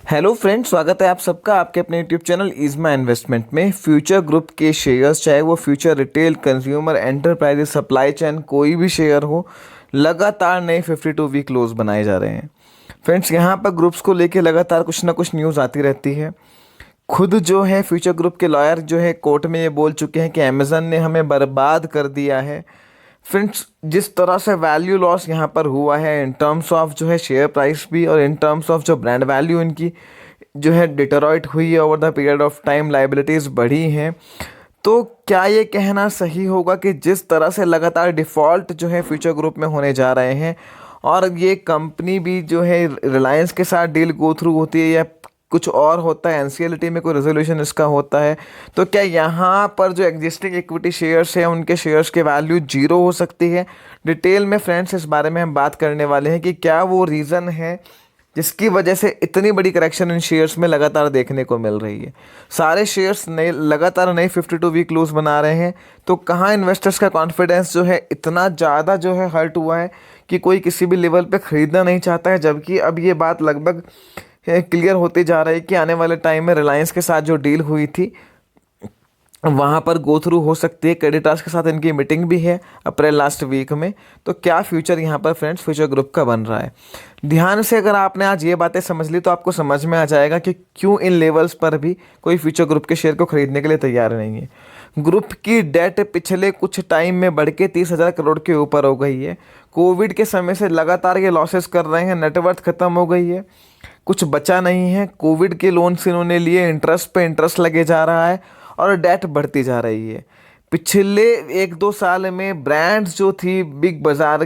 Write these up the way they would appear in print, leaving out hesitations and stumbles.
Hello friends, स्वागत है आप सबका आपके अपने यूट्यूब चैनल इज़मा इन्वेस्टमेंट में। फ्यूचर ग्रुप के शेयर्स, चाहे वो future retail, consumer, enterprises, supply chain, कोई भी शेयर हो, लगातार नए 52 वीक लोज बनाए जा रहे हैं। फ्रेंड्स, यहाँ पर ग्रुप्स को लेके लगातार कुछ ना कुछ न्यूज़ आती रहती है। खुद जो है फ्यूचर ग्रुप के लॉयर जो है कोर्ट में ये बोल चुके हैं कि अमेज़न ने हमें बर्बाद कर दिया है। फ्रेंड्स, जिस तरह से वैल्यू लॉस यहाँ पर हुआ है इन टर्म्स ऑफ जो है शेयर प्राइस भी, और इन टर्म्स ऑफ जो ब्रांड वैल्यू इनकी जो है डिटरॉइट हुई है over the period of time, liabilities बढ़ी हैं। तो क्या ये कहना सही होगा कि जिस तरह से लगातार डिफ़ॉल्ट जो है फ्यूचर ग्रुप में होने जा रहे हैं, और ये कंपनी भी जो है रिलायंस के साथ डील गो थ्रू होती है या कुछ और होता है, एनसीएलटी में कोई रेजोल्यूशन इसका होता है, तो क्या यहाँ पर जो एग्जिस्टिंग इक्विटी शेयर्स हैं उनके शेयर्स के वैल्यू जीरो हो सकती है? डिटेल में फ्रेंड्स इस बारे में हम बात करने वाले हैं कि क्या वो रीज़न है जिसकी वजह से इतनी बड़ी करेक्शन इन शेयर्स में लगातार देखने को मिल रही है। सारे शेयर्स नए लगातार नए 52 वीक लोज बना रहे हैं। तो कहाँ इन्वेस्टर्स का कॉन्फिडेंस जो है इतना ज़्यादा जो है हर्ट हुआ है कि कोई किसी भी लेवल पे ख़रीदना नहीं चाहता है, जबकि अब ये बात लगभग क्लियर होते जा रहा है कि आने वाले टाइम में रिलायंस के साथ जो डील हुई थी वहाँ पर गो थ्रू हो सकती है। क्रेडिटर्स के साथ इनकी मीटिंग भी है अप्रैल लास्ट वीक में। तो क्या फ्यूचर यहाँ पर फ्रेंड्स फ्यूचर ग्रुप का बन रहा है? ध्यान से अगर आपने आज ये बातें समझ ली तो आपको समझ में आ जाएगा कि क्यों इन लेवल्स पर भी कोई फ्यूचर ग्रुप के शेयर को खरीदने के लिए तैयार नहीं है। ग्रुप की डेट पिछले कुछ टाइम में बढ़ के 30,000 करोड़ के ऊपर हो गई है। कोविड के समय से लगातार ये लॉसेस कर रहे हैं, नेटवर्थ खत्म हो गई है, कुछ बचा नहीं है। कोविड के लोन्स इन्होंने लिए, इंटरेस्ट पे इंटरेस्ट लगे जा रहा है और डेट बढ़ती जा रही है। पिछले 1-2 साल में ब्रांड्स जो थी, बिग बाज़ार,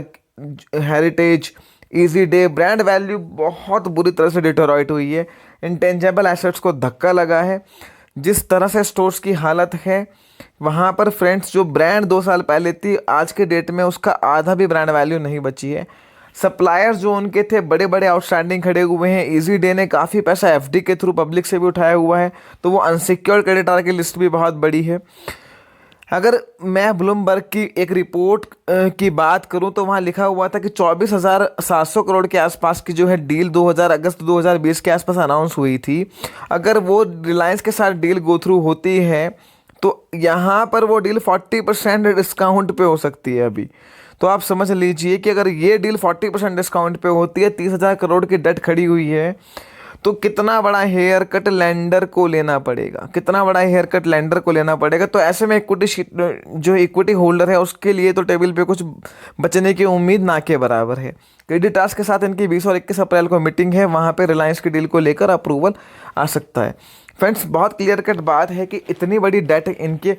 heritage, easy day, brand value बहुत बुरी तरह से डिटोरॉइट हुई है। इंटेंजेबल एसेट्स को धक्का लगा है। जिस तरह से स्टोर्स की हालत है वहाँ पर फ्रेंड्स, जो ब्रांड 2 साल पहले थी, आज के डेट में उसका आधा भी ब्रांड वैल्यू नहीं बची है। सप्लायर्स जो उनके थे बड़े बड़े आउटस्टैंडिंग खड़े हुए हैं। इजी डे ने काफ़ी पैसा एफडी के थ्रू पब्लिक से भी उठाया हुआ है, तो वो अनसिक्योर्ड क्रेडिटर की लिस्ट भी बहुत बड़ी है। अगर मैं ब्लूमबर्ग की एक रिपोर्ट की बात करूं तो वहाँ लिखा हुआ था कि 24,700 करोड़ के आसपास की जो है डील अगस्त 2020 के आसपास अनाउंस हुई थी। अगर वो रिलायंस के साथ डील गो थ्रू होती है तो यहाँ पर वो डील 40% डिस्काउंट पे हो सकती है अभी। तो आप समझ लीजिए कि अगर ये डील 40% डिस्काउंट पे होती है, 30,000 करोड़ की डेट खड़ी हुई है, तो कितना बड़ा हेयर कट लेंडर को लेना पड़ेगा, कितना बड़ा हेयर कट लेंडर को लेना पड़ेगा। तो ऐसे में जो इक्विटी होल्डर है उसके लिए तो टेबल पे कुछ बचने की उम्मीद ना के बराबर है। क्रेडिटर्स के साथ इनकी 20 और 21 अप्रैल को मीटिंग है, वहाँ पे रिलायंस की डील को लेकर अप्रूवल आ सकता है। फ्रेंड्स, बहुत क्लियर कट बात है कि इतनी बड़ी डेट इनके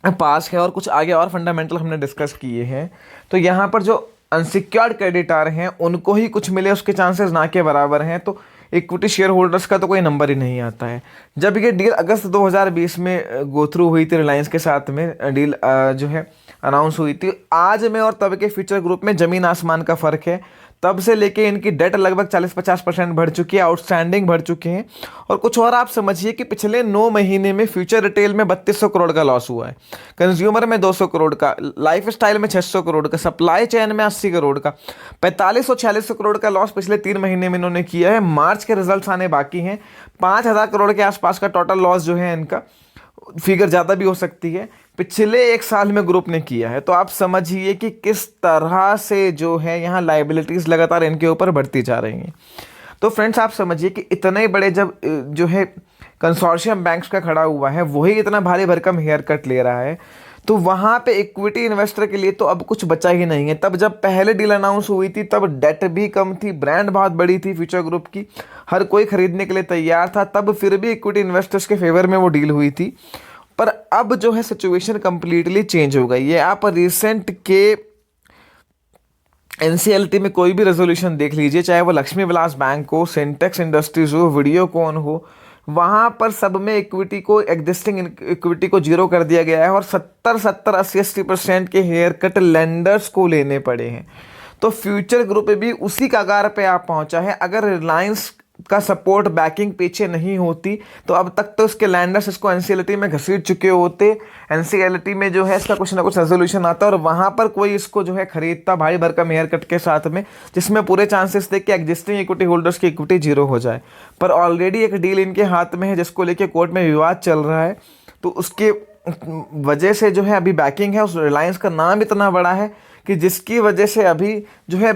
पास है और कुछ आगे और फंडामेंटल हमने डिस्कस किए हैं। तो यहाँ पर जो अनसिक्योर्ड क्रेडिटर हैं उनको ही कुछ मिले उसके चांसेस ना के बराबर हैं। तो इक्विटी शेयर होल्डर्स का तो कोई नंबर ही नहीं आता है। जब ये डील अगस्त 2020 में गो थ्रू हुई थी, रिलायंस के साथ में डील जो है अनाउंस हुई थी, आज में और तब के फ्यूचर ग्रुप में ज़मीन आसमान का फ़र्क है। तब से लेके इनकी डेट लगभग 40-50% बढ़ चुकी है, आउटस्टैंडिंग बढ़ चुके हैं। और कुछ और आप समझिए कि पिछले 9 महीने में फ्यूचर रिटेल में 3200 करोड़ का लॉस हुआ है, कंज्यूमर में 200 करोड़ का, लाइफ स्टाइल में 600 करोड़ का, सप्लाई चेन में 80 करोड़ का, 4500-4600 करोड़ का लॉस पिछले 3 महीने में इन्होंने किया है। मार्च के रिजल्ट्स आने बाकी हैं। 5,000 करोड़ के आसपास का टोटल लॉस जो है इनका, फिगर ज़्यादा भी हो सकती है, पिछले 1 साल में ग्रुप ने किया है। तो आप समझिए कि किस तरह से जो है यहाँ लाइबिलिटीज़ लगातार इनके ऊपर बढ़ती जा रही हैं। तो फ्रेंड्स, आप समझिए कि इतने बड़े जब जो है कंसोर्शियम बैंक्स का खड़ा हुआ है, वही इतना भारी भरकम हेयर कट ले रहा है, तो वहाँ पे इक्विटी इन्वेस्टर के लिए तो अब कुछ बचा ही नहीं है। तब जब पहले डील अनाउंस हुई थी तब डेट भी कम थी, ब्रांड बहुत बड़ी थी फ्यूचर ग्रुप की, हर कोई खरीदने के लिए तैयार था, तब फिर भी इक्विटी इन्वेस्टर्स के फेवर में वो डील हुई थी। पर अब जो है सिचुएशन कंप्लीटली चेंज हो गई है। आप रिसेंट के एनसीएलटी में कोई भी रेजोल्यूशन देख लीजिए, चाहे वो लक्ष्मी विलास बैंक हो, सिंटेक्स इंडस्ट्रीज हो, वीडियोकॉन हो, वहाँ पर सब में इक्विटी को, एग्जिस्टिंग इक्विटी को जीरो कर दिया गया है और 70-80% के हेयर कट लेंडर्स को लेने पड़े हैं। तो फ्यूचर ग्रुप भी उसी कगार पे आप पहुँचा है। अगर रिलायंस का सपोर्ट बैकिंग पीछे नहीं होती तो अब तक तो इसके लैंडर्स इसको एनसीएलटी में घसीट चुके होते। एनसीएलटी में जो है इसका कुछ ना कुछ रेजोल्यूशन आता और वहाँ पर कोई इसको जो है खरीदता भारी भरकम हेयर कट के साथ में, जिसमें पूरे चांसेस थे कि एग्जिस्टिंग इक्विटी होल्डर्स की इक्विटी जीरो हो जाए। पर ऑलरेडी एक डील इनके हाथ में है जिसको लेके कोर्ट में विवाद चल रहा है, तो उसके वजह से जो है अभी बैकिंग है। उस रिलायंस का नाम इतना बड़ा है कि जिसकी वजह से अभी जो है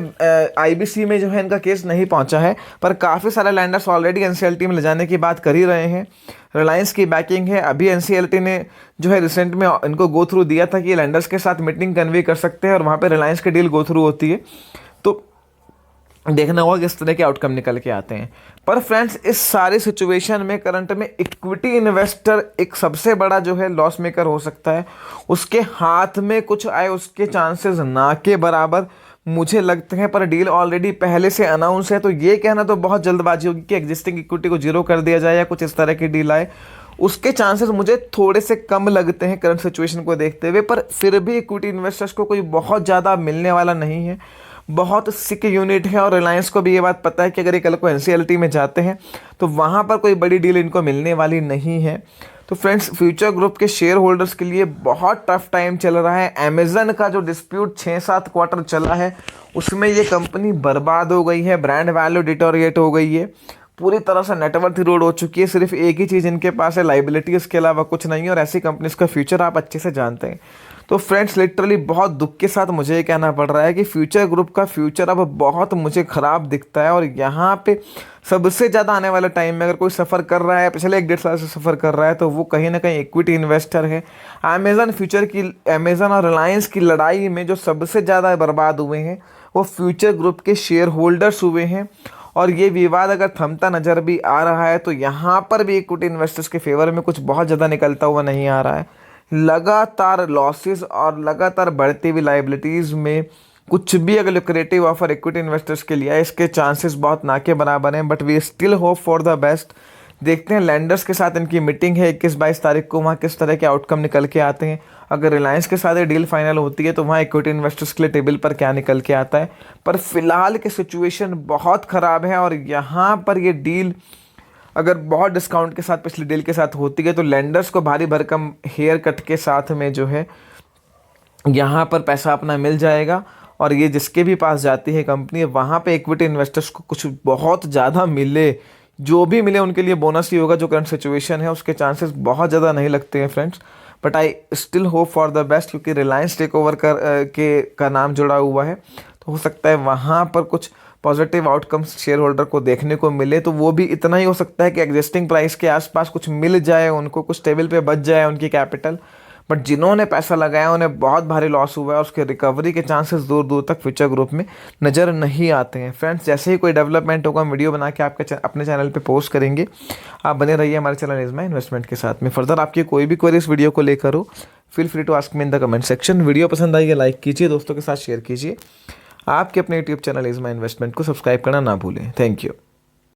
आईबीसी में जो है इनका केस नहीं पहुंचा है। पर काफ़ी सारे लैंडर्स ऑलरेडी एनसीएलटी में ले जाने की बात कर ही रहे हैं। रिलायंस की बैकिंग है। अभी एनसीएलटी ने जो है रिसेंट में इनको गो थ्रू दिया था कि लैंडर्स के साथ मीटिंग कन्वे कर सकते हैं और वहाँ पर रिलायंस की डील गो थ्रू होती है। तो देखना होगा किस तरह के आउटकम निकल के आते हैं। पर फ्रेंड्स, इस सारी सिचुएशन में करंट में इक्विटी इन्वेस्टर एक सबसे बड़ा जो है लॉस मेकर हो सकता है। उसके हाथ में कुछ आए उसके चांसेस ना के बराबर मुझे लगते हैं। पर डील ऑलरेडी पहले से अनाउंस है, तो ये कहना तो बहुत जल्दबाजी होगी कि एग्जिस्टिंग इक्विटी को जीरो कर दिया जाए या कुछ इस तरह की डील आए। उसके चांसेस मुझे थोड़े से कम लगते हैं करंट सिचुएशन को देखते हुए। पर फिर भी इक्विटी इन्वेस्टर्स को कोई बहुत ज़्यादा मिलने वाला नहीं है। बहुत सिक यूनिट है और रिलायंस को भी ये बात पता है कि अगर ये कल को एनसीएलटी में जाते हैं तो वहाँ पर कोई बड़ी डील इनको मिलने वाली नहीं है। तो फ्रेंड्स, फ्यूचर ग्रुप के शेयर होल्डर्स के लिए बहुत टफ टाइम चल रहा है। अमेजन का जो डिस्प्यूट 6-7 क्वार्टर चला है उसमें ये कंपनी बर्बाद हो गई है, ब्रांड वैल्यू डिटोरिएट हो गई है, पूरी तरह से नेटवर्थ इरोड हो चुकी है। सिर्फ एक ही चीज़ इनके पास है, लाइबिलिटी, इसके अलावा कुछ नहीं है। और ऐसी कंपनीज का फ्यूचर आप अच्छे से जानते हैं। तो फ्रेंड्स, लिटरली बहुत दुख के साथ मुझे ये कहना पड़ रहा है कि फ्यूचर ग्रुप का फ्यूचर अब बहुत मुझे ख़राब दिखता है। और यहाँ पे सबसे ज़्यादा आने वाले टाइम में अगर कोई सफ़र कर रहा है, पिछले 1-1.5 साल से सफ़र कर रहा है, तो वो कहीं ना कहीं इक्विटी इन्वेस्टर है। अमेजन और रिलायंस की लड़ाई में जो सबसे ज़्यादा बर्बाद हुए हैं वो फ्यूचर ग्रुप के शेयर होल्डर्स हुए हैं। और ये विवाद अगर थमता नज़र भी आ रहा है तो यहाँ पर भी इक्विटी इन्वेस्टर्स के फेवर में कुछ बहुत ज़्यादा निकलता हुआ नहीं आ रहा है। लगातार लॉसेस और लगातार बढ़ती हुई लाइबिलिटीज़ में कुछ भी अगर लुक्रेटिव ऑफर इक्विटी इन्वेस्टर्स के लिए है, इसके चांसेस बहुत ना के बराबर हैं। But we still hope for the best. देखते हैं, लैंडर्स के साथ इनकी मीटिंग है 21-22 तारीख को, वहाँ किस तरह के आउटकम निकल के आते हैं। अगर रिलायंस के साथ ये डील फाइनल होती है तो वहाँ इक्विटी इन्वेस्टर्स के लिए टेबल पर क्या निकल के आता है। पर फिलहाल की सिचुएशन बहुत ख़राब है और यहाँ पर ये डील अगर बहुत डिस्काउंट के साथ पिछली डील के साथ होती है तो लेंडर्स को भारी भरकम हेयर कट के साथ में जो है यहाँ पर पैसा अपना मिल जाएगा। और ये जिसके भी पास जाती है कंपनी, वहाँ पे इक्विटी इन्वेस्टर्स को कुछ बहुत ज़्यादा मिले, जो भी मिले उनके लिए बोनस ही होगा। जो करंट सिचुएशन है उसके चांसेस बहुत ज़्यादा नहीं लगते हैं friends. But I still hope for the best, क्योंकि रिलायंस टेक ओवर का नाम जुड़ा हुआ है, तो हो सकता है वहाँ पर कुछ पॉजिटिव आउटकम्स शेयर होल्डर को देखने को मिले। तो वो भी इतना ही हो सकता है कि एग्जिस्टिंग प्राइस के आसपास कुछ मिल जाए, उनको कुछ टेबल पे बच जाए उनकी कैपिटल। बट जिन्होंने पैसा लगाया उन्हें बहुत भारी लॉस हुआ है, उसके रिकवरी के चांसेस दूर दूर तक फ्यूचर ग्रुप में नज़र नहीं आते हैं। फ्रेंड्स, जैसे ही कोई डेवलपमेंट होगा हम वीडियो बना के आपके अपने चैनल पे पोस्ट करेंगे। आप बने रहिए हमारे चैनल इज़मा इन्वेस्टमेंट के साथ में। फर्दर आपकी कोई भी क्वेरी इस वीडियो को लेकर हो, feel free to ask me in the comment section. Video पसंद आई है लाइक कीजिए, दोस्तों के साथ शेयर कीजिए। आपके अपने यूट्यूब चैनल इज़मा इन्वेस्टमेंट को सब्सक्राइब करना ना भूलें। Thank you.